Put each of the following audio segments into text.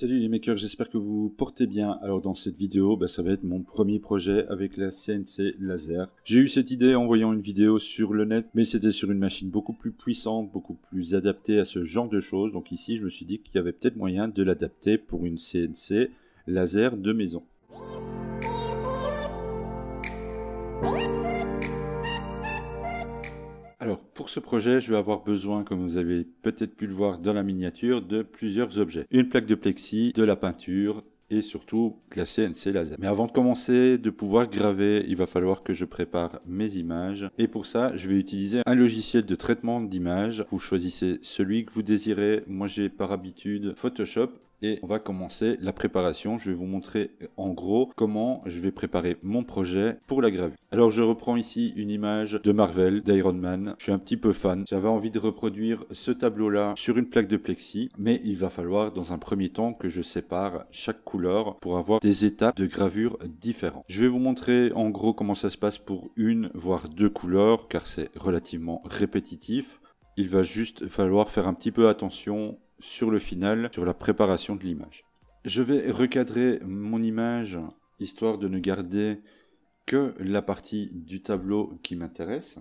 Salut les makers, j'espère que vous vous portez bien. Alors dans cette vidéo, ça va être mon premier projet avec la CNC laser. J'ai eu cette idée en voyant une vidéo sur le net, mais c'était sur une machine beaucoup plus puissante, beaucoup plus adaptée à ce genre de choses. Donc ici, je me suis dit qu'il y avait peut-être moyen de l'adapter pour une CNC laser de maison. Alors, pour ce projet, je vais avoir besoin, comme vous avez peut-être pu le voir dans la miniature, de plusieurs objets. Une plaque de plexi, de la peinture et surtout de la CNC laser. Mais avant de commencer, de pouvoir graver, il va falloir que je prépare mes images. Et pour ça, je vais utiliser un logiciel de traitement d'images. Vous choisissez celui que vous désirez. Moi, j'ai par habitude Photoshop. Et on va commencer la préparation. Je vais vous montrer en gros comment je vais préparer mon projet pour la gravure. Alors je reprends ici une image de Marvel, d'Iron Man. Je suis un petit peu fan. J'avais envie de reproduire ce tableau-là sur une plaque de plexi. Mais il va falloir dans un premier temps que je sépare chaque couleur pour avoir des étapes de gravure différentes. Je vais vous montrer en gros comment ça se passe pour une voire deux couleurs car c'est relativement répétitif. Il va juste falloir faire un petit peu attention sur le final, sur la préparation de l'image. Je vais recadrer mon image, histoire de ne garder que la partie du tableau qui m'intéresse.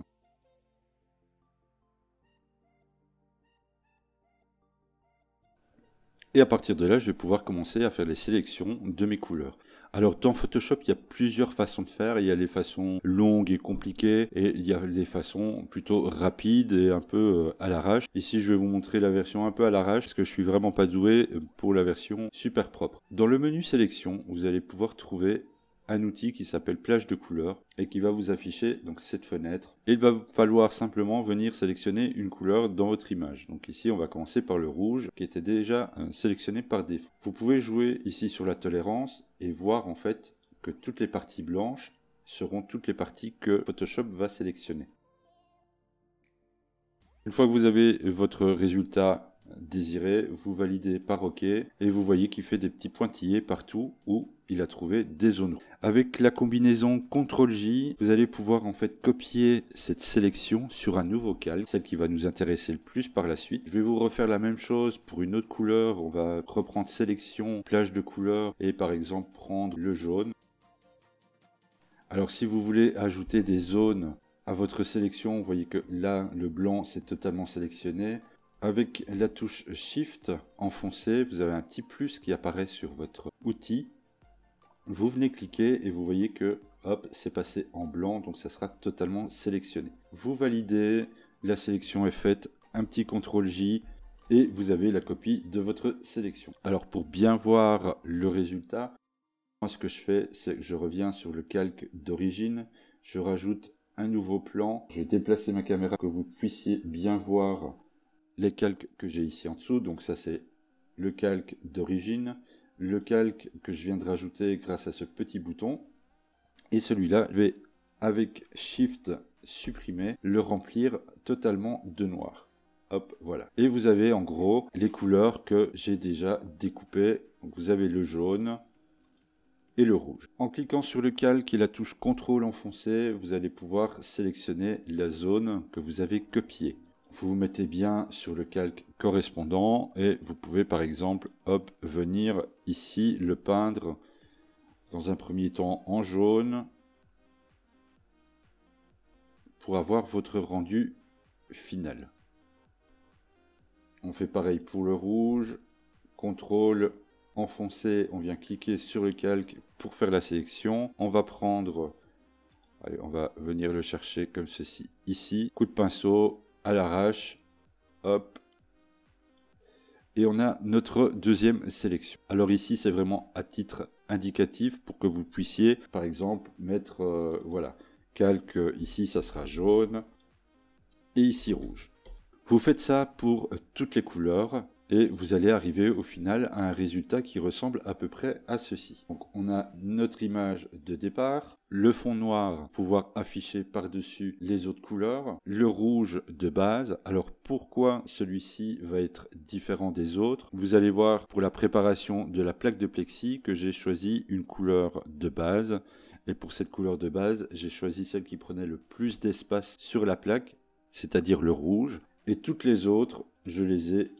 Et à partir de là, je vais pouvoir commencer à faire les sélections de mes couleurs. Alors dans Photoshop, il y a plusieurs façons de faire. Il y a les façons longues et compliquées et il y a les façons plutôt rapides et un peu à l'arrache. Ici, je vais vous montrer la version un peu à l'arrache parce que je suis vraiment pas doué pour la version super propre. Dans le menu sélection, vous allez pouvoir trouver un outil qui s'appelle plage de couleurs et qui va vous afficher donc cette fenêtre. Et il va falloir simplement venir sélectionner une couleur dans votre image. Donc ici, on va commencer par le rouge qui était déjà sélectionné par défaut. Vous pouvez jouer ici sur la tolérance et voir en fait que toutes les parties blanches seront toutes les parties que Photoshop va sélectionner. Une fois que vous avez votre résultat désiré, vous validez par OK et vous voyez qu'il fait des petits pointillés partout où il a trouvé des zones. Avec la combinaison CTRL-J, vous allez pouvoir en fait copier cette sélection sur un nouveau calque, celle qui va nous intéresser le plus par la suite. Je vais vous refaire la même chose pour une autre couleur. On va reprendre sélection, plage de couleurs et par exemple prendre le jaune. Alors si vous voulez ajouter des zones à votre sélection, vous voyez que là, le blanc, c'est totalement sélectionné. Avec la touche Shift enfoncée, vous avez un petit plus qui apparaît sur votre outil. Vous venez cliquer et vous voyez que, hop, c'est passé en blanc, donc ça sera totalement sélectionné. Vous validez, la sélection est faite, un petit CTRL-J et vous avez la copie de votre sélection. Alors pour bien voir le résultat, moi ce que je fais, c'est que je reviens sur le calque d'origine, je rajoute un nouveau plan, je vais déplacer ma caméra pour que vous puissiez bien voir les calques que j'ai ici en dessous. Donc ça c'est le calque d'origine, le calque que je viens de rajouter grâce à ce petit bouton, et celui-là je vais avec Shift supprimer, le remplir totalement de noir. Hop, voilà. Et vous avez en gros les couleurs que j'ai déjà découpées. Donc vous avez le jaune et le rouge. En cliquant sur le calque et la touche CTRL enfoncée, vous allez pouvoir sélectionner la zone que vous avez copiée. Vous vous mettez bien sur le calque correspondant et vous pouvez par exemple hop, venir ici le peindre dans un premier temps en jaune pour avoir votre rendu final. On fait pareil pour le rouge, CTRL enfoncé, on vient cliquer sur le calque pour faire la sélection. On va prendre, allez, on va venir le chercher comme ceci ici, coup de pinceau à l'arrache, hop, et on a notre deuxième sélection. Alors ici c'est vraiment à titre indicatif pour que vous puissiez par exemple mettre, voilà, calque ici ça sera jaune et ici rouge. Vous faites ça pour toutes les couleurs et vous allez arriver au final à un résultat qui ressemble à peu près à ceci. Donc on a notre image de départ, le fond noir pouvoir afficher par-dessus les autres couleurs, le rouge de base. Alors pourquoi celui-ci va être différent des autres? Vous allez voir pour la préparation de la plaque de plexi que j'ai choisi une couleur de base. Et pour cette couleur de base, j'ai choisi celle qui prenait le plus d'espace sur la plaque, c'est-à-dire le rouge. Et toutes les autres, je les ai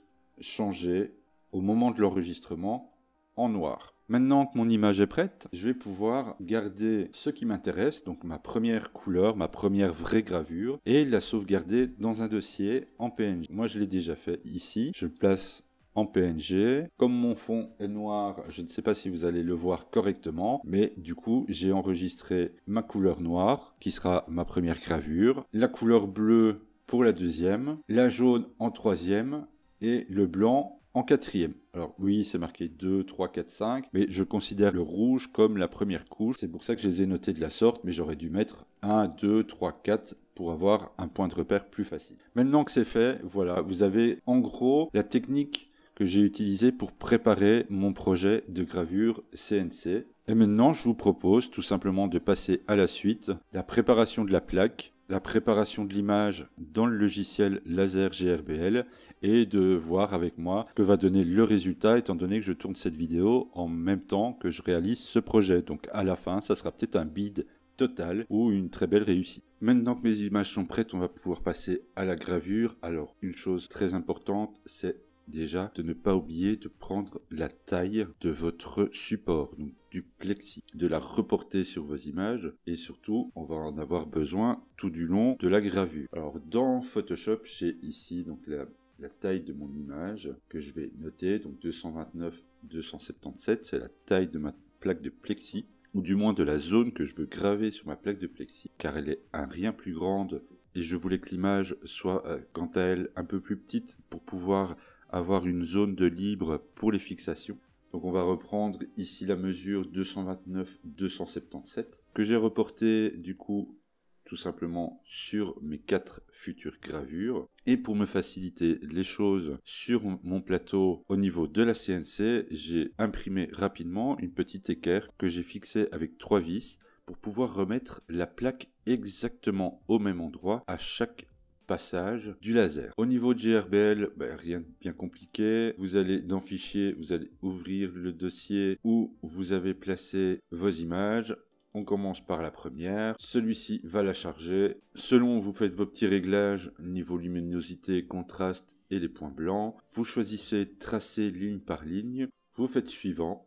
changées au moment de l'enregistrement en noir. Maintenant que mon image est prête, je vais pouvoir garder ce qui m'intéresse, donc ma première couleur, ma première vraie gravure, et la sauvegarder dans un dossier en PNG. Moi, je l'ai déjà fait ici. Je le place en PNG. Comme mon fond est noir, je ne sais pas si vous allez le voir correctement, mais du coup, j'ai enregistré ma couleur noire, qui sera ma première gravure, la couleur bleue pour la deuxième, la jaune en troisième, et le blanc en quatrième. Alors oui, c'est marqué 2, 3, 4, 5, mais je considère le rouge comme la première couche. C'est pour ça que je les ai notés de la sorte, mais j'aurais dû mettre 1, 2, 3, 4 pour avoir un point de repère plus facile. Maintenant que c'est fait, voilà, vous avez en gros la technique que j'ai utilisée pour préparer mon projet de gravure CNC. Et maintenant, je vous propose tout simplement de passer à la suite, la préparation de la plaque, la préparation de l'image dans le logiciel Laser GRBL et de voir avec moi que va donner le résultat étant donné que je tourne cette vidéo en même temps que je réalise ce projet. Donc à la fin, ça sera peut-être un bide total ou une très belle réussite. Maintenant que mes images sont prêtes, on va pouvoir passer à la gravure. Alors une chose très importante, c'est déjà de ne pas oublier de prendre la taille de votre support, donc du plexi, de la reporter sur vos images et surtout on va en avoir besoin tout du long de la gravure. Alors dans Photoshop, j'ai ici donc la taille de mon image que je vais noter, donc 229-277, c'est la taille de ma plaque de plexi, ou du moins de la zone que je veux graver sur ma plaque de plexi, car elle est un rien plus grande et je voulais que l'image soit quant à elle un peu plus petite pour pouvoir avoir une zone de libre pour les fixations. Donc on va reprendre ici la mesure 229-277 que j'ai reporté du coup tout simplement sur mes 4 futures gravures. Et pour me faciliter les choses sur mon plateau au niveau de la CNC, j'ai imprimé rapidement une petite équerre que j'ai fixée avec 3 vis pour pouvoir remettre la plaque exactement au même endroit à chaque passage du laser. Au niveau de GRBL, rien de bien compliqué. Vous allez dans Fichier, vous allez ouvrir le dossier où vous avez placé vos images. On commence par la première. Celui-ci va la charger. Selon vous faites vos petits réglages niveau luminosité, contraste et les points blancs. Vous choisissez tracer ligne par ligne. Vous faites suivant.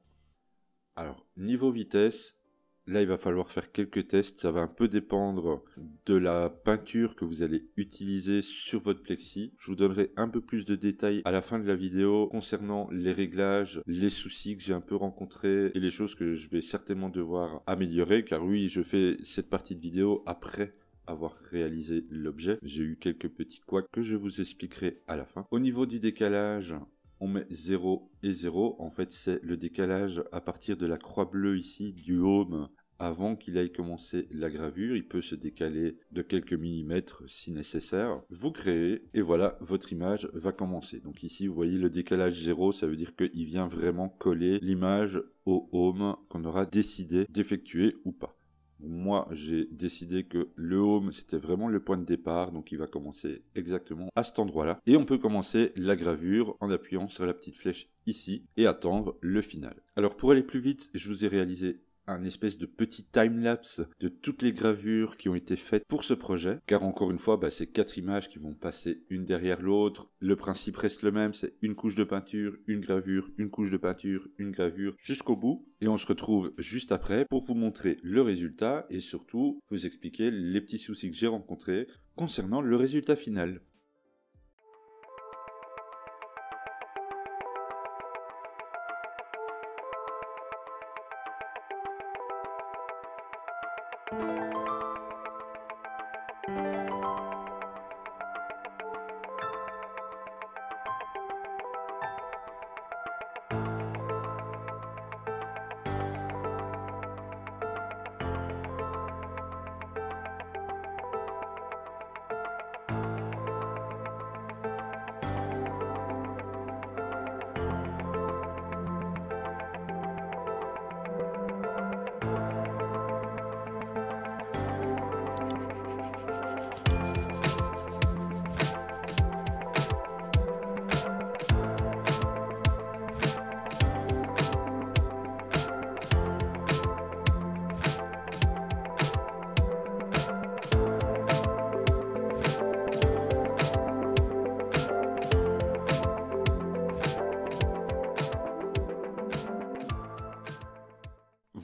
Alors, niveau vitesse, là, il va falloir faire quelques tests. Ça va un peu dépendre de la peinture que vous allez utiliser sur votre plexi. Je vous donnerai un peu plus de détails à la fin de la vidéo concernant les réglages, les soucis que j'ai un peu rencontrés et les choses que je vais certainement devoir améliorer. Car oui, je fais cette partie de vidéo après avoir réalisé l'objet. J'ai eu quelques petits couacs que je vous expliquerai à la fin. Au niveau du décalage, on met 0 et 0. En fait, c'est le décalage à partir de la croix bleue ici, du home, avant qu'il aille commencer la gravure. Il peut se décaler de quelques millimètres si nécessaire. Vous créez et voilà, votre image va commencer. Donc ici, vous voyez le décalage 0, ça veut dire qu'il vient vraiment coller l'image au home qu'on aura décidé d'effectuer ou pas. Moi, j'ai décidé que le home, c'était vraiment le point de départ, donc il va commencer exactement à cet endroit-là. Et on peut commencer la gravure en appuyant sur la petite flèche ici et attendre le final. Alors pour aller plus vite, je vous ai réalisé un espèce de petit time-lapse de toutes les gravures qui ont été faites pour ce projet, car encore une fois, c'est 4 images qui vont passer une derrière l'autre. Le principe reste le même, c'est une couche de peinture, une gravure, une couche de peinture, une gravure, jusqu'au bout. Et on se retrouve juste après pour vous montrer le résultat et surtout vous expliquer les petits soucis que j'ai rencontrés concernant le résultat final.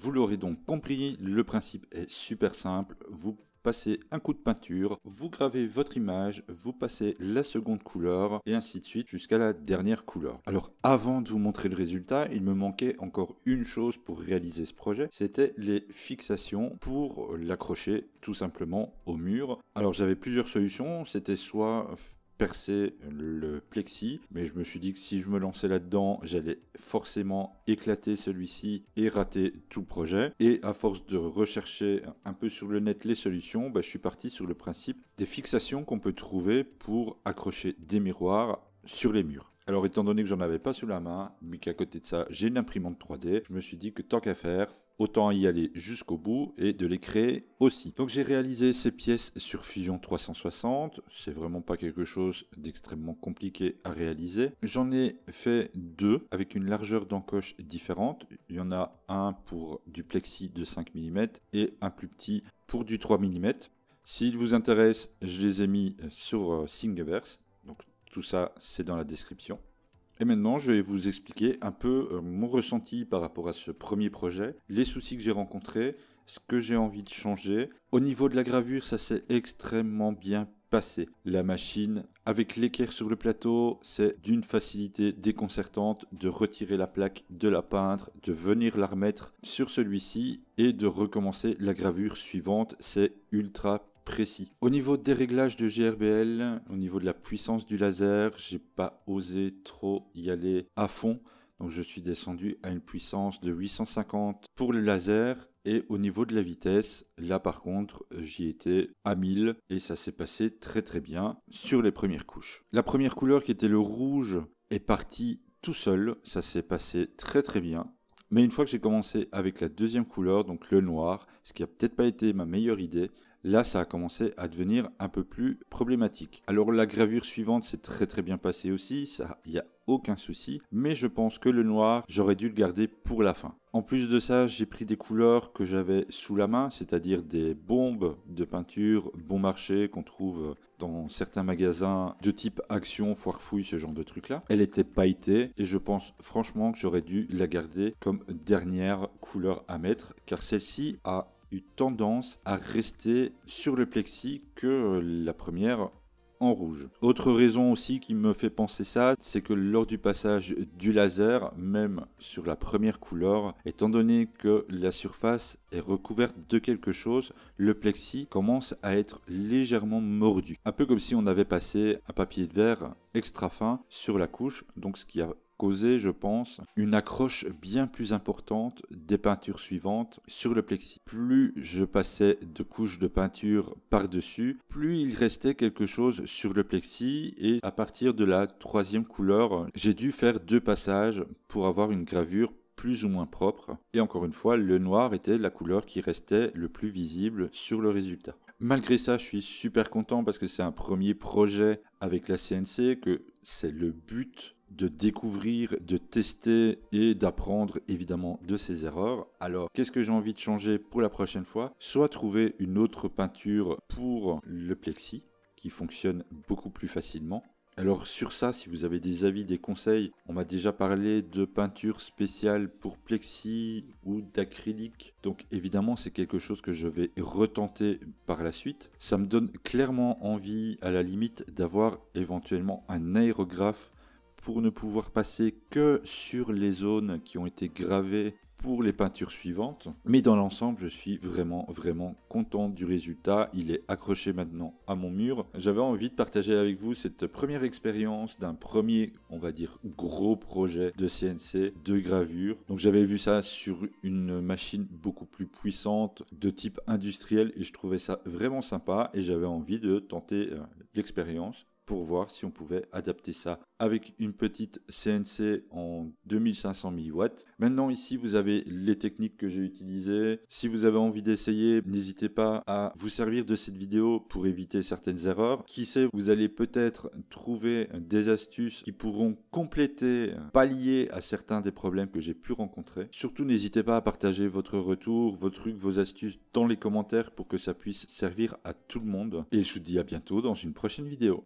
Vous l'aurez donc compris, le principe est super simple. Vous passez un coup de peinture, vous gravez votre image, vous passez la seconde couleur et ainsi de suite jusqu'à la dernière couleur. Alors avant de vous montrer le résultat, il me manquait encore une chose pour réaliser ce projet, c'était les fixations pour l'accrocher tout simplement au mur. Alors j'avais plusieurs solutions, c'était soit percer le plexi, mais je me suis dit que si je me lançais là-dedans, j'allais forcément éclater celui-ci et rater tout le projet. Et à force de rechercher un peu sur le net les solutions, je suis parti sur le principe des fixations qu'on peut trouver pour accrocher des miroirs sur les murs. Alors étant donné que j'en avais pas sous la main, mais qu'à côté de ça j'ai une imprimante 3D, je me suis dit que tant qu'à faire, autant y aller jusqu'au bout et de les créer aussi. Donc j'ai réalisé ces pièces sur Fusion 360, c'est vraiment pas quelque chose d'extrêmement compliqué à réaliser. J'en ai fait deux avec une largeur d'encoche différente. Il y en a un pour du plexi de 5 mm et un plus petit pour du 3 mm. S'il vous intéresse, je les ai mis sur Thingiverse. Donc tout ça, c'est dans la description. Et maintenant, je vais vous expliquer un peu mon ressenti par rapport à ce premier projet, les soucis que j'ai rencontrés, ce que j'ai envie de changer. Au niveau de la gravure, ça s'est extrêmement bien passé. La machine, avec l'équerre sur le plateau, c'est d'une facilité déconcertante de retirer la plaque, de la peindre, de venir la remettre sur celui-ci et de recommencer la gravure suivante. C'est ultra précis. Au niveau des réglages de GRBL, au niveau de la puissance du laser, j'ai pas osé trop y aller à fond. Donc je suis descendu à une puissance de 850 pour le laser. Et au niveau de la vitesse, là par contre, j'y étais à 1000 et ça s'est passé très très bien sur les premières couches. La première couleur qui était le rouge est partie tout seul, ça s'est passé très très bien. Mais une fois que j'ai commencé avec la deuxième couleur, donc le noir, ce qui a peut-être pas été ma meilleure idée, là ça a commencé à devenir un peu plus problématique. Alors la gravure suivante s'est très très bien passée aussi, ça, il n'y a aucun souci, mais je pense que le noir, j'aurais dû le garder pour la fin. En plus de ça, j'ai pris des couleurs que j'avais sous la main, c'est-à-dire des bombes de peinture bon marché qu'on trouve dans certains magasins de type Action, Foire Fouille, ce genre de trucs-là. Elle était pailletée et je pense franchement que j'aurais dû la garder comme dernière couleur à mettre, car celle-ci a eu tendance à rester sur le plexi que la première en rouge. Autre raison aussi qui me fait penser ça, c'est que lors du passage du laser, même sur la première couleur, étant donné que la surface est recouverte de quelque chose, le plexi commence à être légèrement mordu. Un peu comme si on avait passé un papier de verre extra fin sur la couche, donc ce qui a causé, je pense, une accroche bien plus importante des peintures suivantes sur le plexi. Plus je passais de couches de peinture par-dessus, plus il restait quelque chose sur le plexi et à partir de la troisième couleur, j'ai dû faire 2 passages pour avoir une gravure plus ou moins propre. Et encore une fois, le noir était la couleur qui restait le plus visible sur le résultat. Malgré ça, je suis super content parce que c'est un premier projet avec la CNC, que c'est le but de découvrir, de tester et d'apprendre évidemment de ses erreurs. Alors, qu'est-ce que j'ai envie de changer pour la prochaine fois? Soit trouver une autre peinture pour le plexi qui fonctionne beaucoup plus facilement. Alors sur ça, si vous avez des avis, des conseils, on m'a déjà parlé de peinture spéciale pour plexi ou d'acrylique. Donc évidemment, c'est quelque chose que je vais retenter par la suite. Ça me donne clairement envie, à la limite, d'avoir éventuellement un aérographe pour ne pouvoir passer que sur les zones qui ont été gravées pour les peintures suivantes. Mais dans l'ensemble, je suis vraiment content du résultat. Il est accroché maintenant à mon mur. J'avais envie de partager avec vous cette première expérience d'un premier, on va dire, gros projet de CNC, de gravure. Donc j'avais vu ça sur une machine beaucoup plus puissante de type industriel et je trouvais ça vraiment sympa et j'avais envie de tenter l'expérience pour voir si on pouvait adapter ça avec une petite CNC en 2500 mW. Maintenant ici vous avez les techniques que j'ai utilisées. Si vous avez envie d'essayer, n'hésitez pas à vous servir de cette vidéo pour éviter certaines erreurs. Qui sait, vous allez peut-être trouver des astuces qui pourront compléter, pallier à certains des problèmes que j'ai pu rencontrer. Surtout n'hésitez pas à partager votre retour, vos trucs, vos astuces dans les commentaires pour que ça puisse servir à tout le monde. Et je vous dis à bientôt dans une prochaine vidéo.